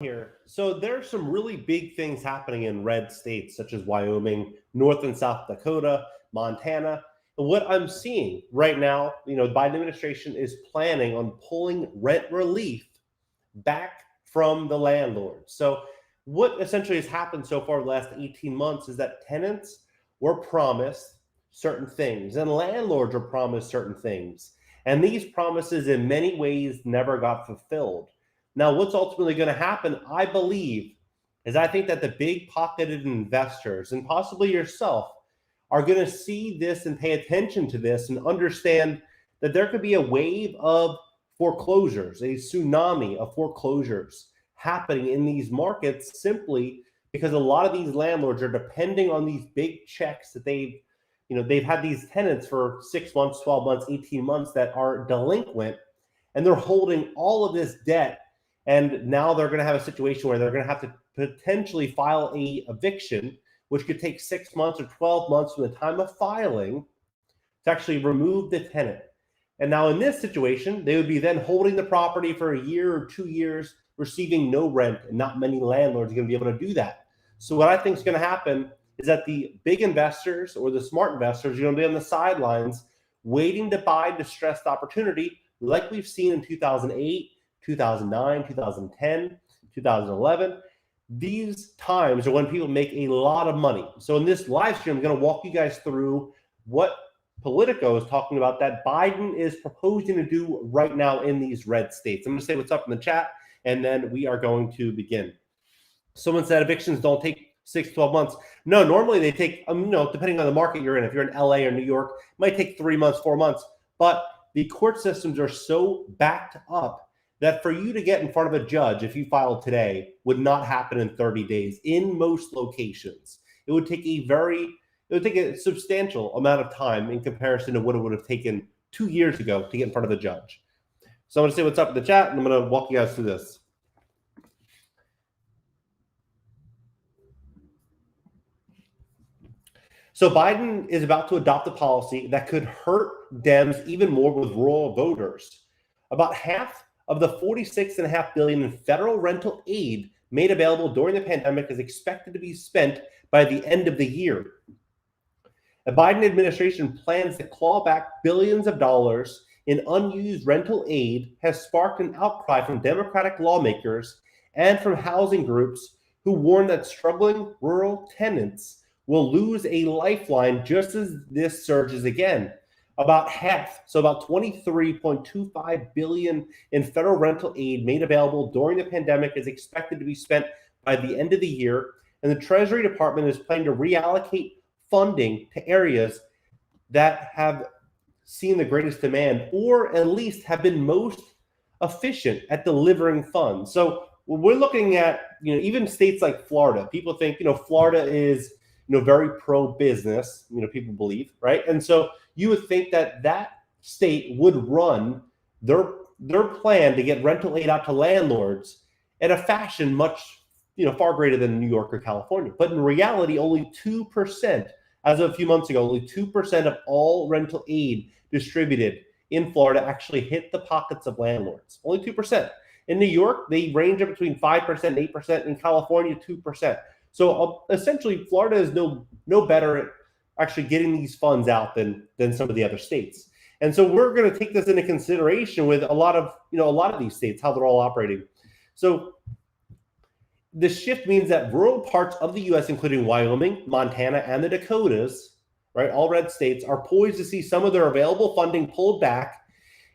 Here. So there's some really big things happening in red states such as Wyoming, North and South Dakota, Montana. And what I'm seeing right now, the Biden administration is planning on pulling rent relief back from the landlords. So what essentially has happened so far the last 18 months is that tenants were promised certain things and landlords were promised certain things. And these promises in many ways never got fulfilled. Now, what's ultimately going to happen, I believe, is I think that the big pocketed investors and possibly yourself are going to see this and pay attention to this and understand that there could be a wave of foreclosures, a tsunami of foreclosures happening in these markets simply because a lot of these landlords are depending on these big checks that they've had these tenants for 6 months, 12 months, 18 months that are delinquent, and they're holding all of this debt. And now they're going to have a situation where they're going to have to potentially file a eviction, which could take 6 months or 12 months from the time of filing to actually remove the tenant. And now in this situation, they would be then holding the property for a year or 2 years, receiving no rent, and not many landlords are going to be able to do that. So what I think is going to happen is that the big investors or the smart investors are going to be on the sidelines waiting to buy distressed opportunity like we've seen in 2008, 2009, 2010, 2011. These times are when people make a lot of money. So in this live stream, I'm going to walk you guys through what Politico is talking about that Biden is proposing to do right now in these red states. I'm going to say what's up in the chat, and then we are going to begin. Someone said evictions don't take 6 to 12 months. No, normally they take, depending on the market you're in. If you're in LA or New York, it might take 3 months, 4 months. But the court systems are so backed up that for you to get in front of a judge, if you filed today, would not happen in 30 days in most locations. It would take a substantial amount of time in comparison to what it would have taken 2 years ago to get in front of a judge. So I'm going to say what's up in the chat, and I'm going to walk you guys through this. So Biden is about to adopt a policy that could hurt Dems even more with rural voters. About half of the $46.5 billion in federal rental aid made available during the pandemic is expected to be spent by the end of the year. The Biden administration plans to claw back billions of dollars in unused rental aid has sparked an outcry from Democratic lawmakers and from housing groups who warn that struggling rural tenants will lose a lifeline just as this surges again. About half, so about $23.25 billion in federal rental aid made available during the pandemic is expected to be spent by the end of the year, and the Treasury Department is planning to reallocate funding to areas that have seen the greatest demand or at least have been most efficient at delivering funds. So we're looking at, even states like Florida. People think, Florida is, very pro-business, people believe, right? And so you would think that that state would run their plan to get rental aid out to landlords in a fashion much, far greater than New York or California. But in reality, only 2%, as of a few months ago, only 2% of all rental aid distributed in Florida actually hit the pockets of landlords. Only 2%. In New York, they range up between 5% and 8%. In California, 2%. So essentially, Florida is no better at actually getting these funds out than some of the other states. And so we're going to take this into consideration with a lot of these states, how they're all operating. So the shift means that rural parts of the U.S., including Wyoming, Montana, and the Dakotas, right, all red states, are poised to see some of their available funding pulled back.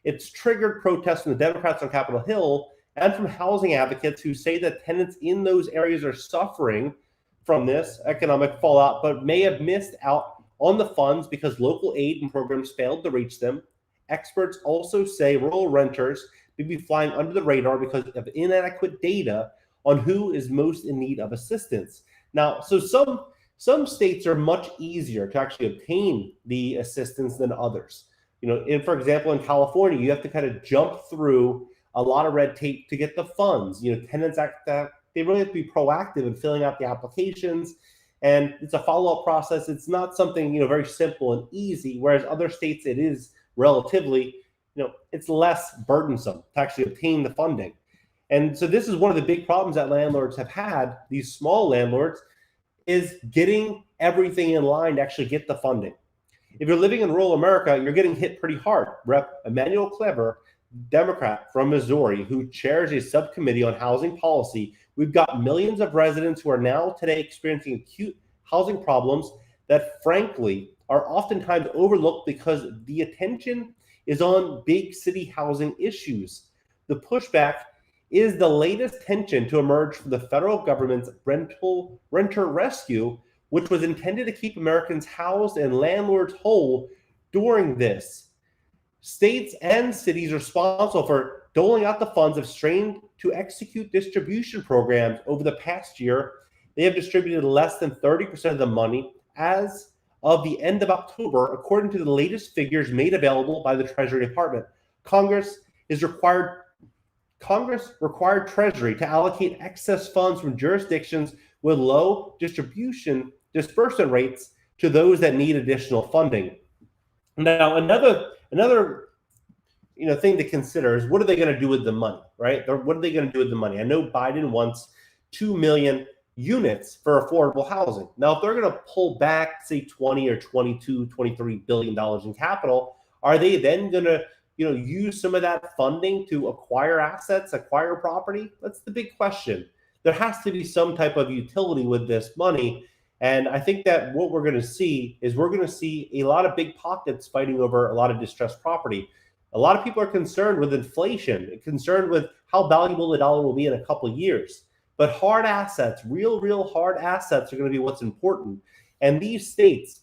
It's triggered protests from the Democrats on Capitol Hill and from housing advocates who say that tenants in those areas are suffering from this economic fallout, but may have missed out on the funds because local aid and programs failed to reach them. Experts also say rural renters may be flying under the radar because of inadequate data on who is most in need of assistance. Now, so some states are much easier to actually obtain the assistance than others. For example, in California, you have to kind of jump through a lot of red tape to get the funds. Tenants they really have to be proactive in filling out the applications, and it's a follow-up process. It's not something very simple and easy. Whereas other states, it is relatively, it's less burdensome to actually obtain the funding. And so this is one of the big problems that landlords have had, these small landlords, is getting everything in line to actually get the funding. If you're living in rural America, you're getting hit pretty hard. Rep. Emanuel Clever, Democrat from Missouri, who chairs a subcommittee on housing policy, we've got millions of residents who are now today experiencing acute housing problems that frankly are oftentimes overlooked because the attention is on big city housing issues. The pushback is the latest tension to emerge from the federal government's renter rescue, which was intended to keep Americans housed and landlords whole during this. States and cities responsible for doling out the funds have strained to execute distribution programs over the past year. They have distributed less than 30% of the money as of the end of October, according to the latest figures made available by the Treasury Department. Congress required Treasury to allocate excess funds from jurisdictions with low disbursement rates to those that need additional funding. Now, another thing to consider is, what are they going to do with the money, right? What are they going to do with the money? I know Biden wants 2 million units for affordable housing. Now, if they're going to pull back, say 20 or 22, 23 billion dollars in capital, are they then going to use some of that funding to acquire assets, acquire property? That's the big question. There has to be some type of utility with this money. And I think that what we're going to see is a lot of big pockets fighting over a lot of distressed property. A lot of people are concerned with inflation, concerned with how valuable the dollar will be in a couple of years. But hard assets, real hard assets, are going to be what's important. And these states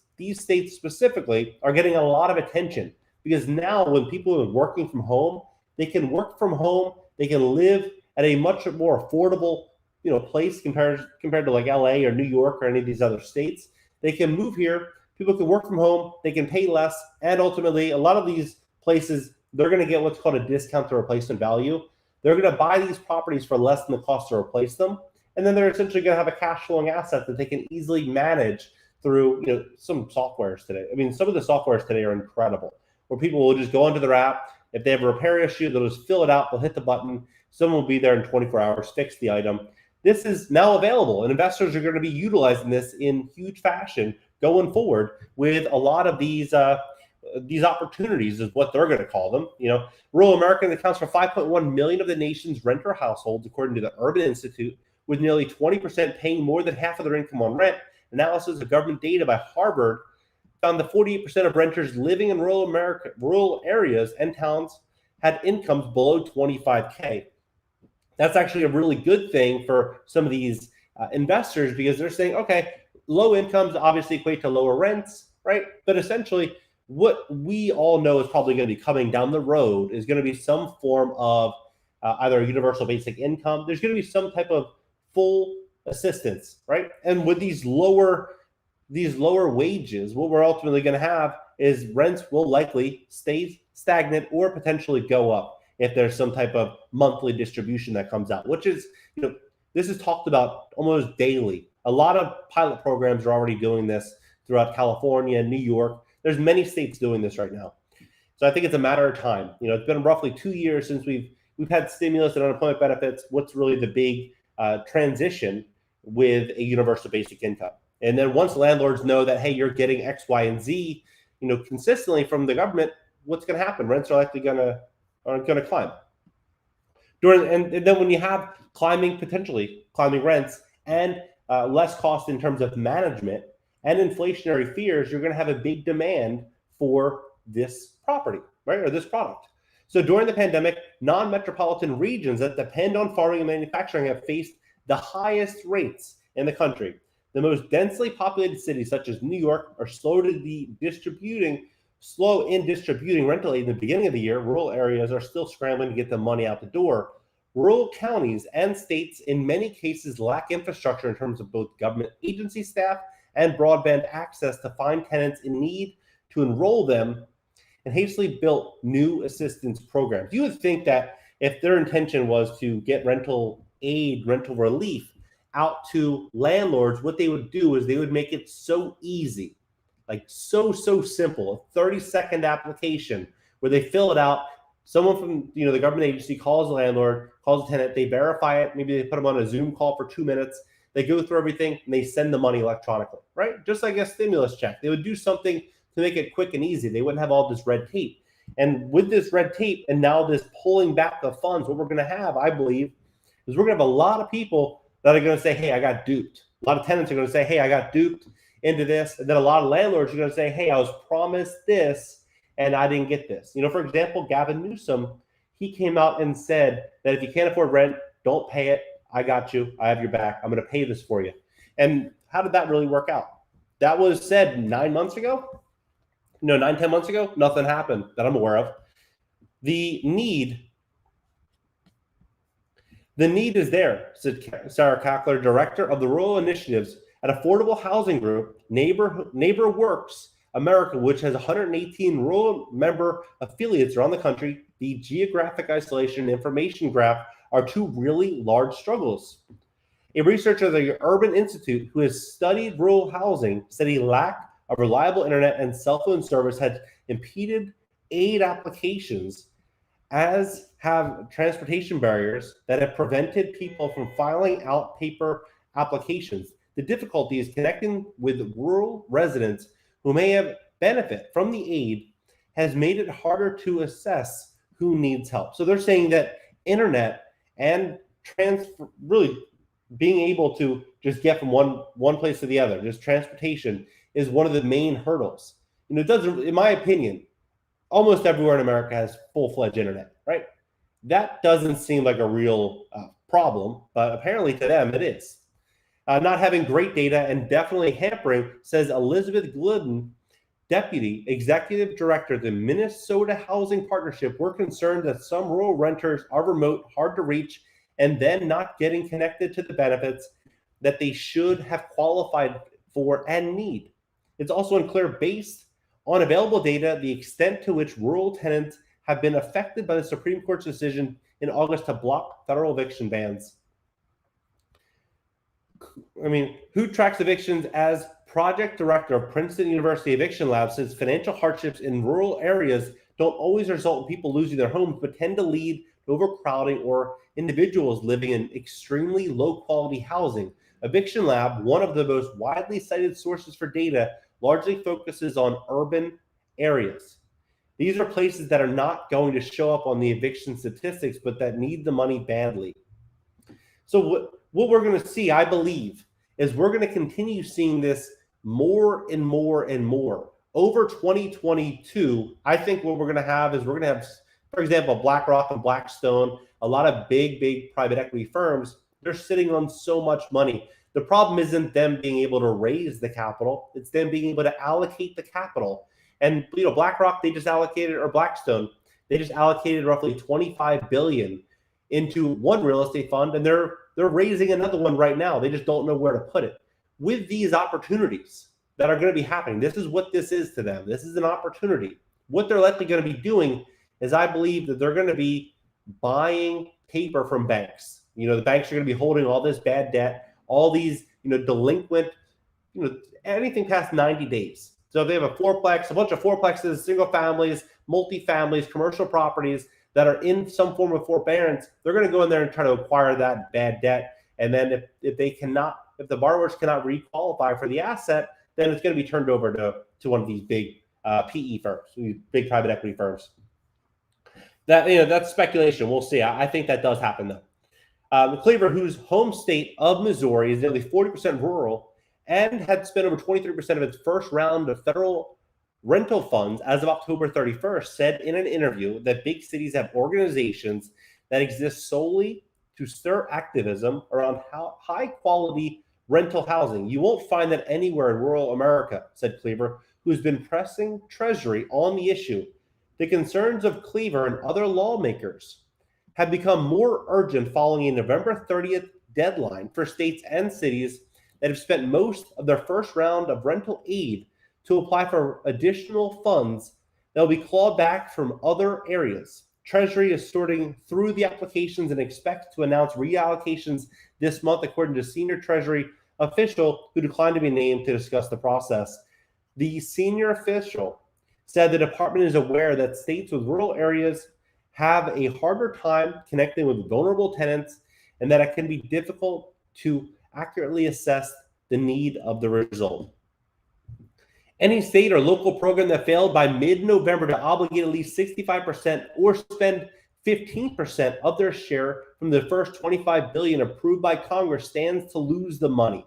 specifically, are getting a lot of attention, because now when people are working from home, they can work from home, they can live at a much more affordable place compared to like LA or New York or any of these other states. They can move here, people can work from home, they can pay less, and ultimately a lot of these places, they're going to get what's called a discount to replacement value. They're going to buy these properties for less than the cost to replace them, and then they're essentially going to have a cash flowing asset that they can easily manage through some softwares today. I mean, some of the softwares today are incredible, where people will just go onto their app. If they have a repair issue, they'll just fill it out, they'll hit the button, someone will be there in 24 hours, fix the item. This is now available, and investors are going to be utilizing this in huge fashion going forward with a lot of these opportunities, is what they're going to call them. Rural America accounts for 5.1 million of the nation's renter households, according to the Urban Institute, with nearly 20% paying more than half of their income on rent. Analysis of government data by Harvard found that 48% of renters living in rural areas and towns had incomes below 25K. That's actually a really good thing for some of these investors, because they're saying, okay, low incomes obviously equate to lower rents, right? But essentially, what we all know is probably going to be coming down the road is going to be some form of either a universal basic income. There's going to be some type of full assistance, right? And with these lower wages, what we're ultimately going to have is rents will likely stay stagnant or potentially go up if there's some type of monthly distribution that comes out, which is, this is talked about almost daily. A lot of pilot programs are already doing this throughout California, New York. There's many states doing this right now. So I think it's a matter of time. It's been roughly 2 years since we've had stimulus and unemployment benefits. What's really the big transition with a universal basic income? And then once landlords know that, hey, you're getting X, Y, and Z, consistently from the government, what's going to happen? Rents are likely going to climb. And then when you have potentially climbing rents and less cost in terms of management and inflationary fears, you're going to have a big demand for this property, right, or this product. So during the pandemic, non-metropolitan regions that depend on farming and manufacturing have faced the highest rates in the country. The most densely populated cities, such as New York, are slow in distributing rental aid in the beginning of the year. Rural areas are still scrambling to get the money out the door. Rural counties and states, in many cases, lack infrastructure in terms of both government agency staff and broadband access to find tenants in need, to enroll them, and hastily built new assistance programs. You would think that if their intention was to get rental aid, rental relief out to landlords, what they would do is they would make it so easy, like so simple, a 30-second application where they fill it out, Someone from the government agency calls the landlord, calls the tenant, they verify it, maybe they put them on a Zoom call for 2 minutes, they go through everything, and they send the money electronically, right? Just like a stimulus check. They would do something to make it quick and easy. They wouldn't have all this red tape. And with this red tape and now this pulling back of funds, what we're going to have, I believe, is we're going to have a lot of people that are going to say, hey, I got duped. A lot of tenants are going to say, hey, I got duped into this. And then a lot of landlords are going to say, hey, I was promised this and I didn't get this. For example, Gavin Newsom, he came out and said that if you can't afford rent, don't pay it. I got you. I have your back. I'm going to pay this for you. And how did that really work out? That was said 9 months ago. 9-10 months ago, nothing happened that I'm aware of. The need is there, said Sarah Cackler, director of the Rural Initiatives at Affordable Housing Group, Neighbor Works America, which has 118 rural member affiliates around the country. The geographic isolation and information graph are two really large struggles. A researcher at the Urban Institute who has studied rural housing said a lack of reliable internet and cell phone service had impeded aid applications, as have transportation barriers that have prevented people from filing out paper applications. The difficulty is connecting with rural residents who may have benefit from the aid has made it harder to assess who needs help. So they're saying that internet and really being able to just get from one place to the other, just transportation, is one of the main hurdles. It doesn't, in my opinion, almost everywhere in America has full-fledged internet, right? That doesn't seem like a real problem, but apparently to them it is. Not having great data and definitely hampering, says Elizabeth Glidden, Deputy Executive Director of the Minnesota Housing Partnership. We're concerned that some rural renters are remote, hard to reach, and then not getting connected to the benefits that they should have qualified for and need. It's also unclear, based on available data, the extent to which rural tenants have been affected by the Supreme Court's decision in August to block federal eviction bans. Who tracks evictions as project director of Princeton University Eviction Lab says financial hardships in rural areas don't always result in people losing their homes, but tend to lead to overcrowding or individuals living in extremely low quality housing. Eviction Lab, one of the most widely cited sources for data, largely focuses on urban areas. These are places that are not going to show up on the eviction statistics, but that need the money badly. So what we're going to see, I believe, is we're going to continue seeing this more and more and more. Over 2022, I think what we're going to have is we're going to have, for example, BlackRock and Blackstone, a lot of big private equity firms. They're sitting on so much money. The problem isn't them being able to raise the capital. It's them being able to allocate the capital. And BlackRock, they just allocated, or Blackstone, they just allocated roughly $25 billion into one real estate fund, and they're raising another one right now. They just don't know where to put it. With these opportunities that are going to be happening, this is what this is to them. This is an opportunity. What they're likely going to be doing is, I believe, that they're going to be buying paper from banks. The banks are going to be holding all this bad debt, all these, delinquent, anything past 90 days. So if they have a fourplex, a bunch of fourplexes, single families, multifamilies, commercial properties that are in some form of forbearance, they're going to go in there and try to acquire that bad debt. And then if the borrowers cannot re-qualify for the asset, then it's going to be turned over to one of these big PE firms, these big private equity firms. That's speculation. We'll see. I think that does happen though. Cleaver, whose home state of Missouri is nearly 40% rural and had spent over 23% of its first round of federal rental funds as of October 31st, said in an interview that big cities have organizations that exist solely to stir activism around high quality rental housing. You won't find that anywhere in rural America, said Cleaver, who's been pressing Treasury on the issue. The concerns of Cleaver and other lawmakers have become more urgent following a November 30th deadline for states and cities that have spent most of their first round of rental aid to apply for additional funds that will be clawed back from other areas. Treasury is sorting through the applications and expects to announce reallocations this month, according to a senior Treasury official who declined to be named to discuss the process. The senior official said the department is aware that states with rural areas have a harder time connecting with vulnerable tenants, and that it can be difficult to accurately assess the need of the result. Any state or local program that failed by mid-November to obligate at least 65% or spend 15% of their share from the first $25 billion approved by Congress stands to lose the money,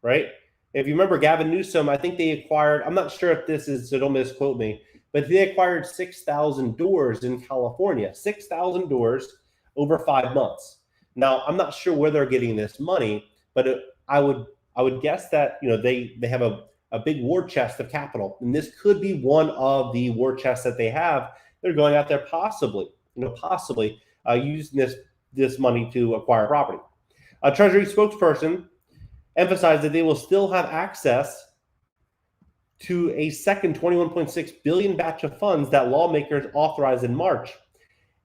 right? If you remember Gavin Newsom, I think they acquired, I'm not sure if this is, so don't misquote me, but they acquired 6,000 doors in California, 6,000 doors over 5 months. Now, I'm not sure where they're getting this money, but I would guess that, you know, they have a big war chest of capital, and this could be one of the war chests that they have. They're going out there possibly using this money to acquire property. A Treasury spokesperson emphasized that they will still have access to a second $21.6 billion batch of funds that lawmakers authorized in March.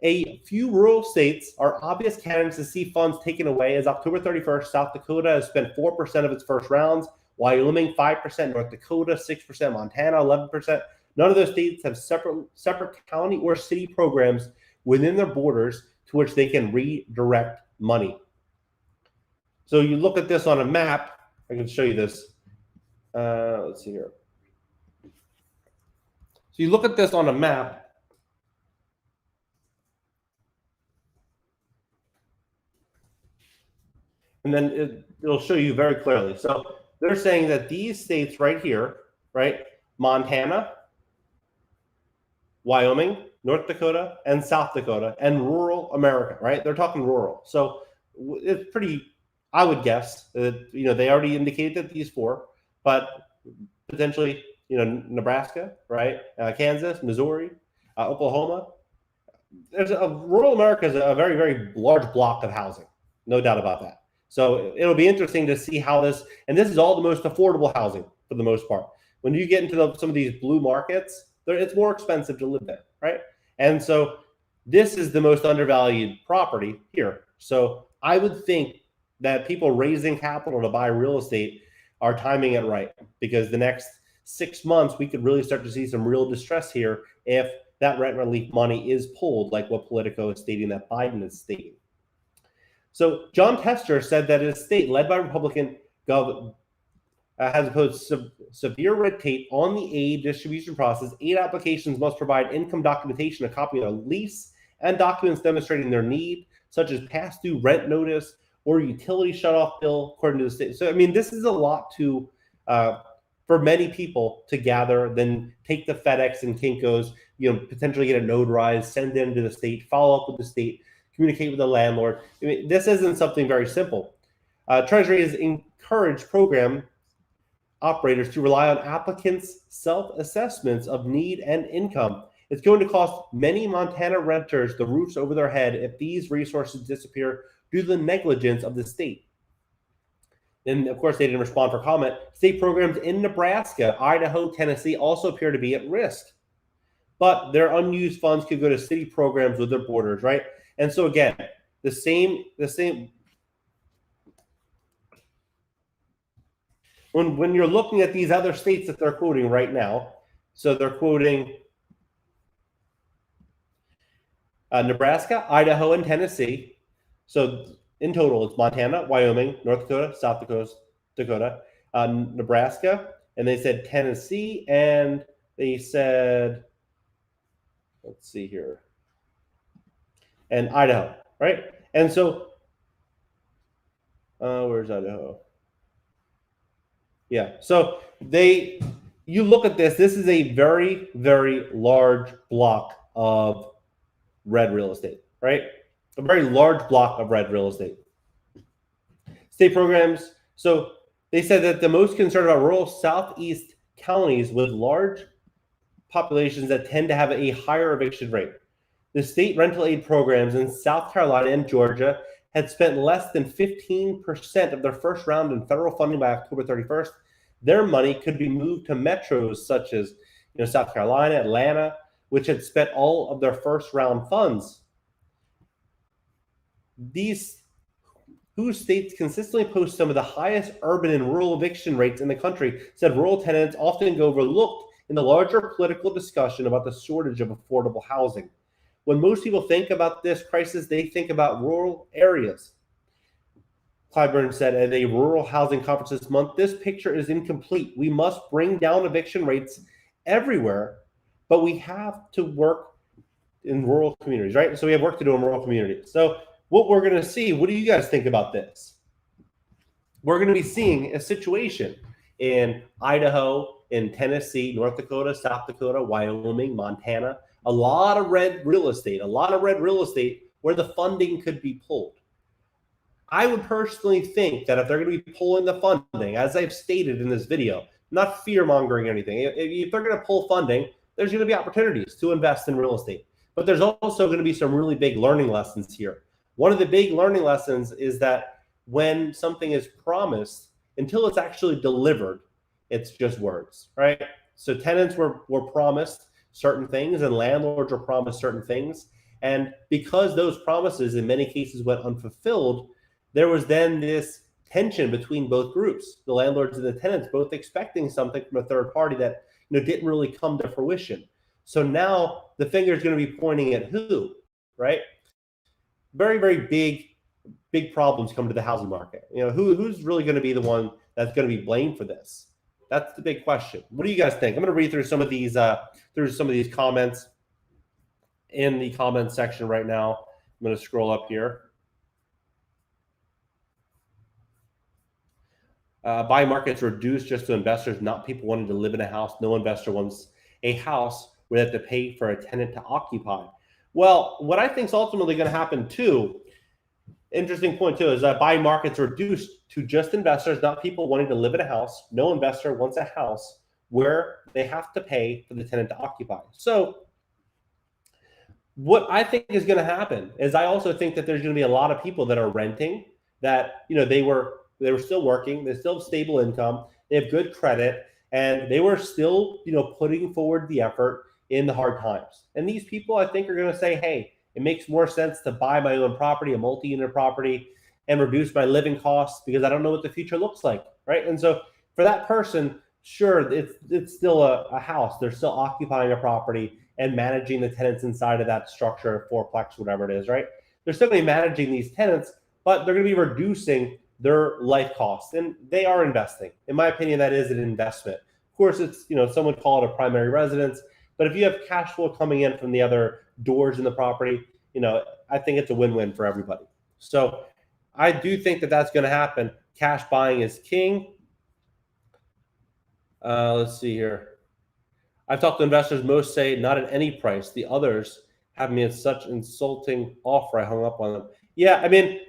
A few rural states are obvious candidates to see funds taken away. As October 31st, South Dakota has spent 4% of its first rounds, Wyoming 5%, North Dakota 6%, Montana 11%. None of those states have separate county or city programs within their borders to which they can redirect money. So you look at this on a map. I can show you this. Let's see here. So you look at this on a map. And then it'll show you very clearly. So they're saying that these states right here, right, Montana, Wyoming, North Dakota, and South Dakota, and rural America, right? They're talking rural. So it's pretty, I would guess, you know, they already indicated that these four, but potentially, you know, Nebraska, right? Kansas, Missouri, Oklahoma. Rural America is a very, very large block of housing. No doubt about that. So it'll be interesting to see how this, and this is all the most affordable housing for the most part. When you get into some of these blue markets, it's more expensive to live there, right? And so this is the most undervalued property here. So I would think that people raising capital to buy real estate are timing it right, because the next 6 months, we could really start to see some real distress here if that rent relief money is pulled, like what Politico is stating that Biden is stating. So John Tester said that his state, led by Republican government, has imposed severe red tape on the aid distribution process. Aid applications must provide income documentation, a copy of a lease, and documents demonstrating their need, such as past due rent notice or utility shutoff bill, according to the state. So, I mean, this is a lot to for many people to gather, then take the FedEx and Kinko's, you know, potentially get it notarized, send them to the state, follow up with the state, communicate with the landlord. I mean, this isn't something very simple. Treasury has encouraged program operators to rely on applicants' self-assessments of need and income. It's going to cost many Montana renters the roofs over their head if these resources disappear due to the negligence of the state. And of course, they didn't respond for comment. State programs in Nebraska, Idaho, Tennessee also appear to be at risk, but their unused funds could go to city programs with their borders, right? And so again, the same. When you're looking at these other states that they're quoting right now, so they're quoting Nebraska, Idaho, and Tennessee. So in total, it's Montana, Wyoming, North Dakota, South Dakota, Nebraska, and they said Tennessee, and they said, let's see here, and Idaho, right? And so, where's Idaho? Yeah, so you look at this is a very, very large block of red real estate, right? A very large block of red real estate. State programs. So they said that the most concerned about rural southeast counties with large populations that tend to have a higher eviction rate. The state rental aid programs in South Carolina and Georgia had spent less than 15% of their first round in federal funding by October 31st. Their money could be moved to metros such as, you know, South Carolina, Atlanta, which had spent all of their first round funds. Whose states consistently post some of the highest urban and rural eviction rates in the country, said rural tenants often go overlooked in the larger political discussion about the shortage of affordable housing. when most people think about this crisis, they think about rural areas. Clyburn said at a rural housing conference this month, this picture is incomplete. We must bring down eviction rates everywhere, but we have to work in rural communities, right? So we have work to do in rural communities. So what we're going to see, what do you guys think about this? We're going to be seeing a situation in Idaho, in Tennessee, North Dakota, South Dakota, Wyoming, Montana, a lot of red real estate where the funding could be pulled. I would personally think that if they're going to be pulling the funding, as I've stated in this video, not fear-mongering or anything, if they're going to pull funding, there's going to be opportunities to invest in real estate. But there's also going to be some really big learning lessons here. One of the big learning lessons is that when something is promised, until it's actually delivered, it's just words, right? So tenants were promised certain things and landlords were promised certain things. And because those promises in many cases went unfulfilled, there was then this tension between both groups, the landlords and the tenants, both expecting something from a third party that didn't really come to fruition. So now the finger is going to be pointing at who, right? Very, very big problems come to the housing market. Who's really going to be the one that's going to be blamed for this? That's the big question. What do you guys think? I'm going to read through some of these comments in the comments section right now. I'm going to scroll up here. Buy markets reduced just to investors, not people wanting to live in a house. No investor wants a house where they have to pay for a tenant to occupy. Well, what I think is ultimately going to happen too, interesting point too, is that buy markets reduced to just investors, not people wanting to live in a house. No investor wants a house where they have to pay for the tenant to occupy. So what I think is going to happen is I also think that there's going to be a lot of people that are renting that, they were still working, they still have stable income, they have good credit, and they were still, putting forward the effort in the hard times. And these people, I think, are going to say, hey, it makes more sense to buy my own property, a multi-unit property, and reduce my living costs because I don't know what the future looks like, right? And so for that person, sure, it's still a house. They're still occupying a property and managing the tenants inside of that structure, fourplex, whatever it is, right? They're still going to be managing these tenants, but they're going to be reducing their life costs, and they are investing. In my opinion, that is an investment. Of course, it's, some would call it a primary residence, but if you have cash flow coming in from the other doors in the property, I think it's a win-win for everybody. So I do think that that's going to happen. Cash buying is king. Let's see here. I've talked to investors, most say not at any price. The others have me at such insulting offer, I hung up on them. Yeah, I mean,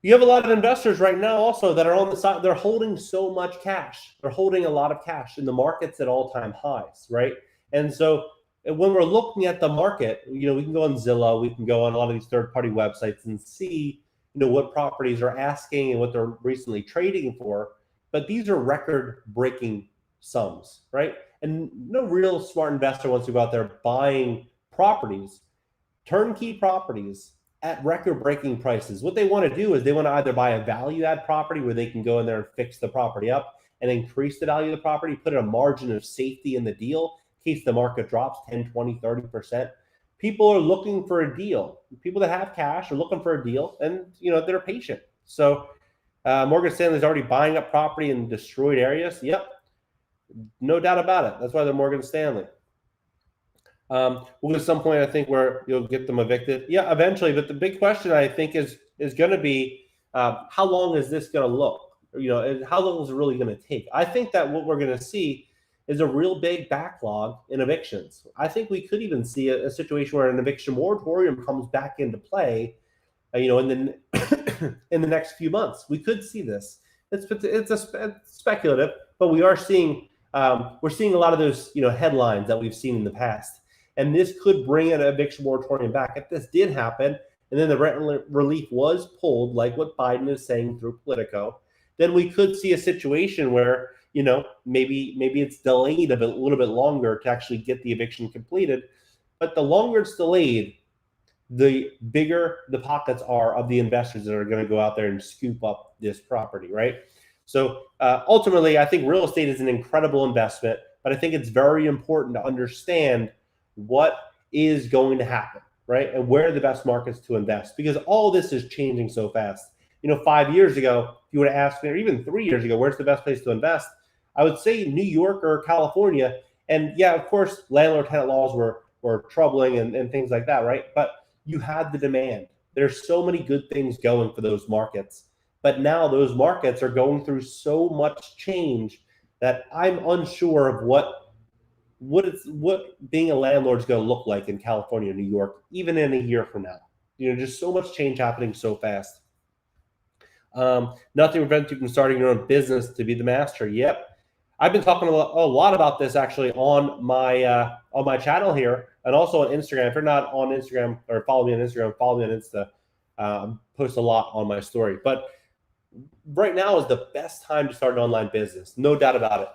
you have a lot of investors right now also that are on the side. They're holding so much cash. They're holding a lot of cash in the markets at all-time highs, right? And so when we're looking at the market, we can go on Zillow, we can go on a lot of these third-party websites and see, what properties are asking and what they're recently trading for. But these are record-breaking sums, right? And no real smart investor wants to go out there buying properties, turnkey properties, at record-breaking prices. What they want to do is they want to either buy a value-add property where they can go in there and fix the property up and increase the value of the property, put a margin of safety in the deal in case the market drops 10, 20, 30%. People are looking for a deal. People that have cash are looking for a deal, and they're patient. So Morgan Stanley's already buying up property in destroyed areas. Yep, no doubt about it. That's why they're Morgan Stanley. We'll get to some point, I think, where you'll get them evicted. Yeah, eventually. But the big question, I think, is going to be how long is this going to look? How long is it really going to take? I think that what we're going to see is a real big backlog in evictions. I think we could even see a situation where an eviction moratorium comes back into play, in the in the next few months. We could see this. It's speculative, but we are seeing we're seeing a lot of those headlines that we've seen in the past. And this could bring an eviction moratorium back. If this did happen, and then the rent relief was pulled, like what Biden is saying through Politico, then we could see a situation where, maybe it's delayed a little bit longer to actually get the eviction completed. But the longer it's delayed, the bigger the pockets are of the investors that are going to go out there and scoop up this property, right? So ultimately, I think real estate is an incredible investment, but I think it's very important to understand what is going to happen, right? And where are the best markets to invest? Because all this is changing so fast. 5 years ago, if you would have asked me, or even 3 years ago, where's the best place to invest? I would say New York or California. And yeah, of course, landlord-tenant laws were troubling and things like that, right? But you had the demand. There's so many good things going for those markets. But now those markets are going through so much change that I'm unsure of what being a landlord is going to look like in California, New York, even in a year from now. Just so much change happening so fast. Nothing prevents you from starting your own business to be the master. Yep. I've been talking a lot about this actually on my channel here, and also on Instagram. If you're not on Instagram or follow me on Instagram, follow me on Insta. Post a lot on my story. But right now is the best time to start an online business. No doubt about it.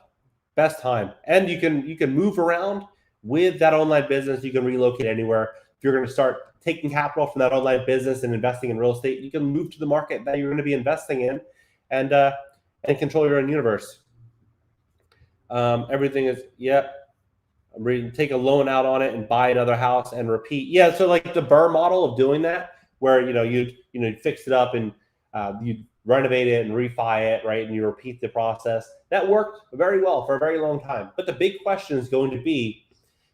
Best time. And you can move around with that online business. You can relocate anywhere. If you're going to start taking capital from that online business and investing in real estate, you can move to the market that you're going to be investing in and control your own universe. Everything is, I'm reading, take a loan out on it and buy another house and repeat. Yeah, so like the Burr model of doing that, where you'd fix it up and you'd renovate it and refi it, right? And you repeat the process. That worked very well for a very long time. But the big question is going to be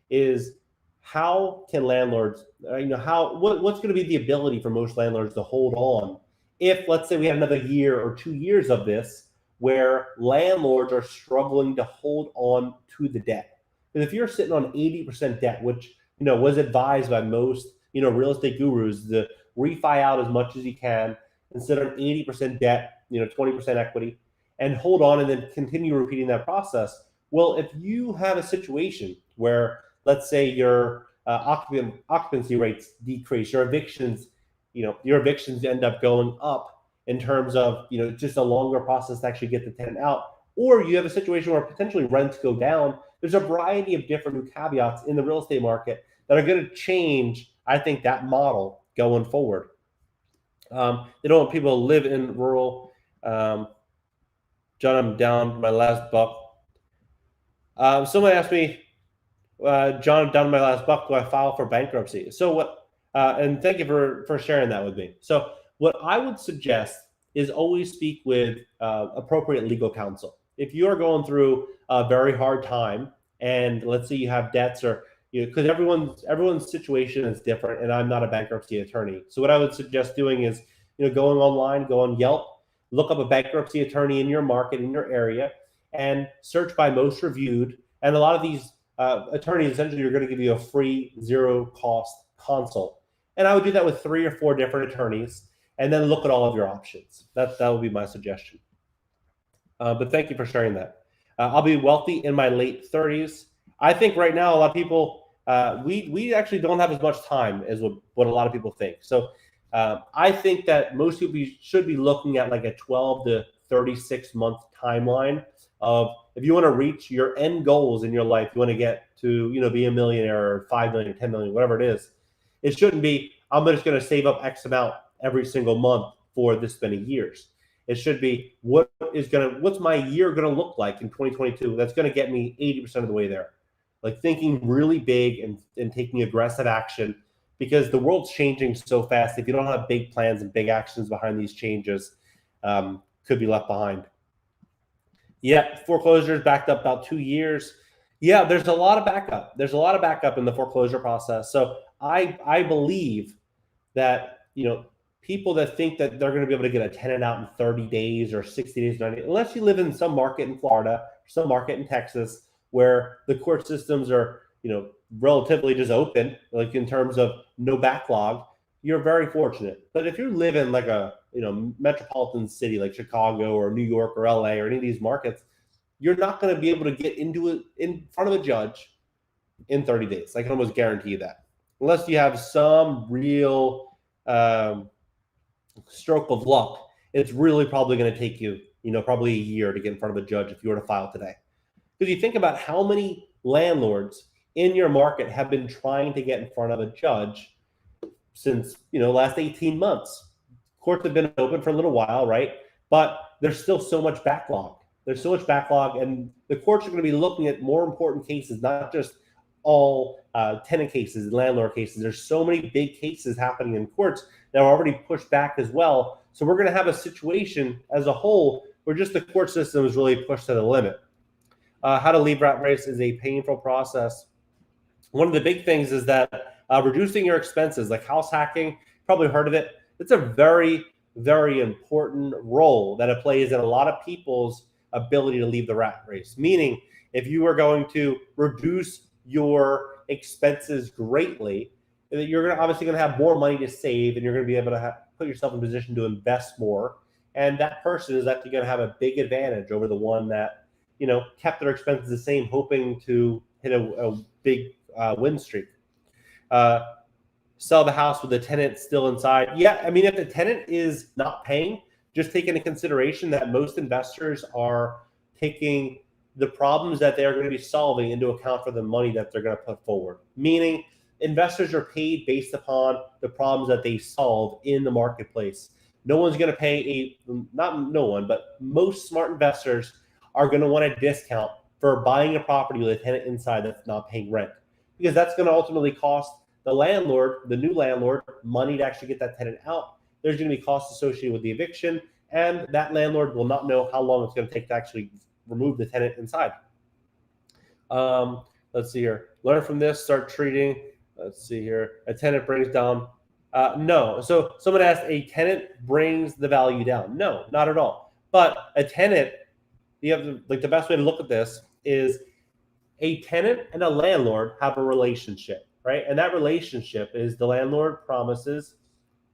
is how can landlords, what's going to be the ability for most landlords to hold on if, let's say, we had another year or 2 years of this where landlords are struggling to hold on to the debt. Because if you're sitting on 80% debt, which was advised by most real estate gurus, to refi out as much as you can and sit on 80% debt, 20% equity, and hold on and then continue repeating that process. Well, if you have a situation where, let's say, your occupancy rates decrease, your evictions end up going up in terms of just a longer process to actually get the tenant out, or you have a situation where potentially rents go down. There's a variety of different new caveats in the real estate market that are going to change, I think, that model going forward. They don't want people to live in rural. John, I'm down my last buck. Someone asked me, John, I'm down to my last buck. Do I file for bankruptcy? So what? And thank you for sharing that with me. So what I would suggest is always speak with appropriate legal counsel. If you are going through a very hard time, and let's say you have debts, or because everyone's situation is different, and I'm not a bankruptcy attorney. So what I would suggest doing is going online, go on Yelp, look up a bankruptcy attorney in your market, in your area, and search by most reviewed. And a lot of these attorneys essentially are going to give you a free zero-cost consult. And I would do that with 3 or 4 different attorneys, and then look at all of your options. That would be my suggestion. But thank you for sharing that. I'll be wealthy in my late 30s. I think right now a lot of people, we actually don't have as much time as what a lot of people think. So I think that most people should be looking at like a 12 to 36 month timeline of, if you want to reach your end goals in your life, you want to get to be a millionaire or 5 million, 10 million, whatever it is. It shouldn't be, I'm just going to save up X amount every single month for this many years. It should be, what's my year going to look like in 2022? That's going to get me 80% of the way there. Like thinking really big and taking aggressive action, because the world's changing so fast. If you don't have big plans and big actions behind these changes, could be left behind. Yeah, foreclosures backed up about 2 years. Yeah, there's a lot of backup. There's a lot of backup in the foreclosure process. So I believe that people that think that they're going to be able to get a tenant out in 30 days or 60 days, 90 days, unless you live in some market in Florida, some market in Texas, where the court systems are, relatively just open, like in terms of no backlog, you're very fortunate. But if you live in like a, metropolitan city like Chicago or New York or LA or any of these markets, you're not going to be able to get into it in front of a judge in 30 days. I can almost guarantee you that, unless you have some real stroke of luck. It's really probably going to take you, probably a year to get in front of a judge if you were to file today. Because you think about how many landlords in your market have been trying to get in front of a judge since, last 18 months. Courts have been open for a little while, right? But there's still so much backlog. There's so much backlog, and the courts are going to be looking at more important cases, not just all tenant cases and landlord cases. There's so many big cases happening in courts that are already pushed back as well. So we're going to have a situation as a whole where just the court system is really pushed to the limit. How to leave rat race is a painful process. One of the big things is that reducing your expenses, like house hacking, probably heard of it. It's a very, very important role that it plays in a lot of people's ability to leave the rat race. Meaning, if you are going to reduce your expenses greatly, you're obviously going to have more money to save, and you're going to be able to put yourself in a position to invest more. And that person is actually going to have a big advantage over the one that, you know, kept their expenses the same, hoping to hit a big win streak. Sell the house with the tenant still inside. Yeah, I mean, if the tenant is not paying, just take into consideration that most investors are taking the problems that they're going to be solving into account for the money that they're going to put forward. Meaning, investors are paid based upon the problems that they solve in the marketplace. No one's going to pay not no one, but most smart investors are going to want a discount for buying a property with a tenant inside that's not paying rent, because that's going to ultimately cost the landlord, the new landlord, money to actually get that tenant out. There's going to be costs associated with the eviction, and that landlord will not know how long it's going to take to actually remove the tenant inside. Let's see here. Learn from this, start treating. Let's see here. A tenant brings down. No. So someone asked, a tenant brings the value down. No, not at all. But a tenant, you have like the best way to look at this is a tenant and a landlord have a relationship, right? And that relationship is the landlord promises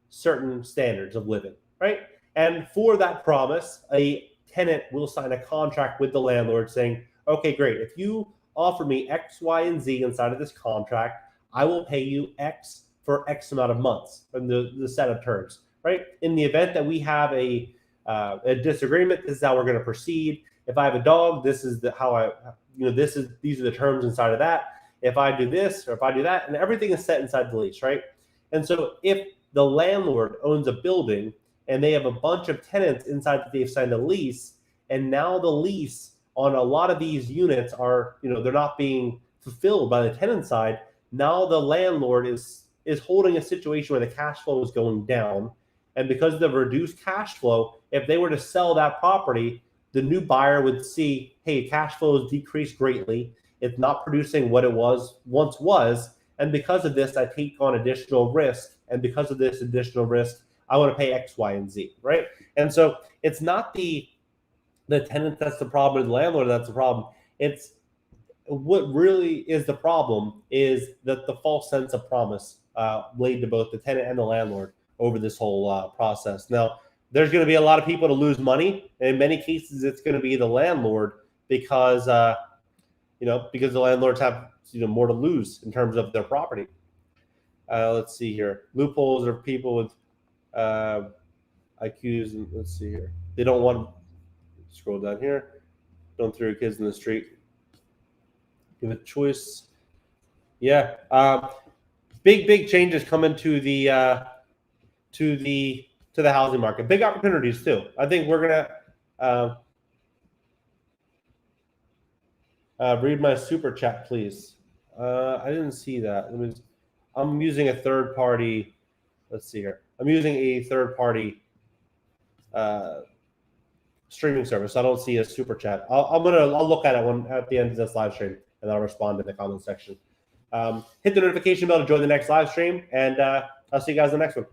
certain standards of living, right? And for that promise, a tenant will sign a contract with the landlord saying, okay, great. If you offer me X, Y, and Z inside of this contract, I will pay you X for X amount of months from the set of terms, right? In the event that we have a disagreement, this is how we're going to proceed. If I have a dog, this is these are the terms inside of that. If I do this or if I do that, and everything is set inside the lease, right? And so if the landlord owns a building and they have a bunch of tenants inside that they've signed a lease, and now the lease on a lot of these units are, they're not being fulfilled by the tenant side. Now the landlord is holding a situation where the cash flow is going down. And because of the reduced cash flow, if they were to sell that property, the new buyer would see, hey, cash flow has decreased greatly. It's not producing what it once was. And because of this, I take on additional risk. And because of this additional risk, I want to pay X, Y, and Z, right? And so it's not the tenant that's the problem, or the landlord that's the problem. It's what really is the problem is that the false sense of promise laid to both the tenant and the landlord over this whole process. Now, there's going to be a lot of people to lose money. In many cases, it's going to be the landlord because because the landlords have more to lose in terms of their property. Let's see here. Loopholes are people with IQs, and let's see here. They don't want. Scroll down here. Don't throw your kids in the street. Give it choice. Yeah. Big changes coming to the housing market. Big opportunities too. I think we're gonna read my super chat, please. I didn't see that. I'm using a third party. Let's see here. I'm using a third party streaming service. I don't see a super chat. I'll look at it at the end of this live stream, and I'll respond in the comment section. Hit the notification bell to join the next live stream, and I'll see you guys in the next one.